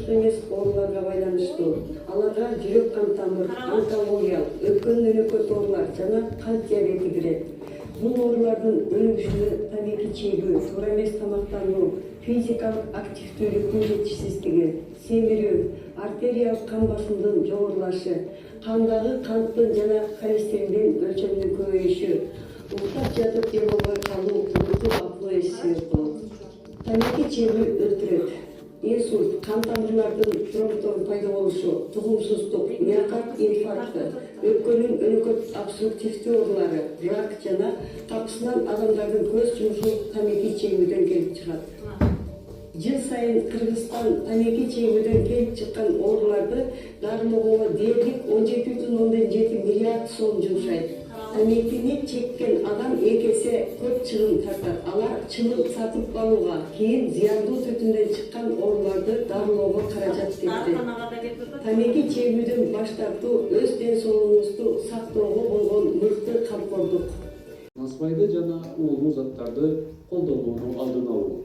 туруктуу эмес ооруларга байланыштуу. Аларга жүрөк кан тамыр, онкологиялык, өпкөн өнөкөт оорулар жана кант диабети кирет. Бул оорулардын өнүгүшүнө тамеки чегүү, туура эмес тамактануу, физикалык активдүүлүктүн жетишсиздиги, семирүү, артериялык кан басымдын жогорулашы, кандагы канттын жана холестериндин өлчөмүнүн көбөйүшү, уктап жатып дем албай калуу, uyku акылы эс себеп болот. Тамеки чегүү өлтүрөт. Инсульт, кан тамырлардын тромбторун пайда болушу, тугумсуздук, миокард инфаркты, өпкөнүн өнөкөт обструктивдүү оорулары, рак жана капысынан адамдардын көз жумушу тамеки чегүүдөн келип чыгат. Жыл сайын Кыргызстан тамеки чегүүдөн келип чыккан ооруларды дарылоого дээрлик 17,7 миллиард сом жумшайт. Тамекини чеккен адам 2 эсе көп чыгым тартат. Алар чылым сатып алууга, кийин зыяндуу түтүндөн чыккан ооруларды дарылоого каражат кетти. Тамеки чегүүдөн баш тартуу өз ден соолугуңузду сактоого болгон мүлктү камкордук. Насыбайды жана уулуу заттарды колдонууну алдын алуу.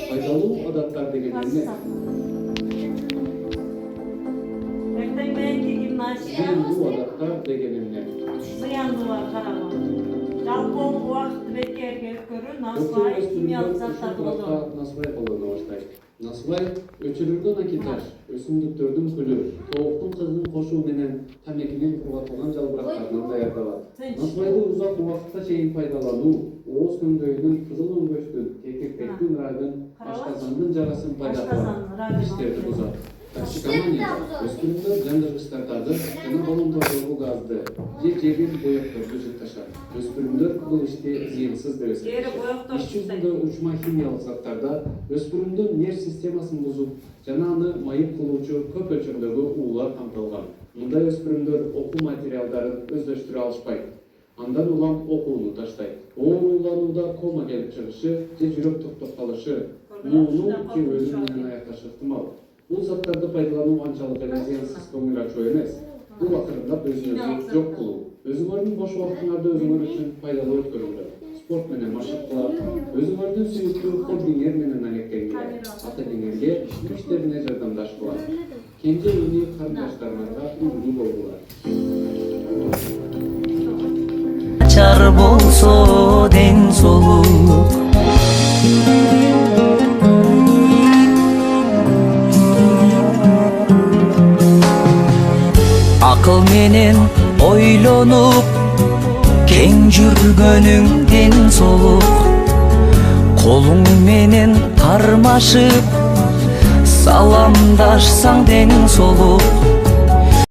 Пайдалуу адаттар деген эмне? Зыяндуу адаттар деген эмне? Зыяндуулар караган. Жалпы убакыт бекерге өткөрүү, насыбай, химиялык заттар колдонуу. Насыбай колдоно баштайт. Насыбай өчүрүлгөн акитаж, өсүмдүктөрдүн күлү, тоокун кызын кошуу менен тамекинин кургатылган жалбырактарынан даярдалат. Насыбайды узак убакытка чейин пайдалануу, ооз көмдөйүнүн, кызыл өңгөчтүн, кекиртектин рагын, ашказандын жарасын пайда кылат, иштерди бузат. Токсикомания өспүрүмдөр жандыргычтарды жана болундордогу газды, жебир боекторду жытташат. Өспүрүмдөр бул ишти зыянсыз деп эсептешет. Иш жүзүндө учма химиялык заттарда өспүрүмдүн нерв системасын бузуп, жана аны майып кылуучу көп өлчөмдөгү уулар камтылган. Мындай өспүрүмдөр окуу материалдарын өздөштүрө алышпайт. Андан улам окууну таштайт. Ооруланууда кома келип чыгышы же жүрөк токтоп калышы, муунуу же өлүм менен аякташы ыктымал. Бул заттарды пайдалануу анчалык эле зыянсыз көңүл ачуу эмес. Бул акырындап өзүңөрдү жок кылуу. Өзүңөрдүн бош убактыңарды өзүңөр үчүн пайдалуу өткөрүңөр. Спорт менен машык кылып, өзүңөрдүн сүйүктүү хоббиңер менен алектенгиле. Ата-энеңерге иштерине жардамдаш кылат. Кенже үни карындаштарыңарга үлгү болгула. Чар болсо ден соолук. Акыл менен ойлонуп, кең жүргөнүң ден соолук. Колуң менен тармашып, саламдашсаң ден соолук.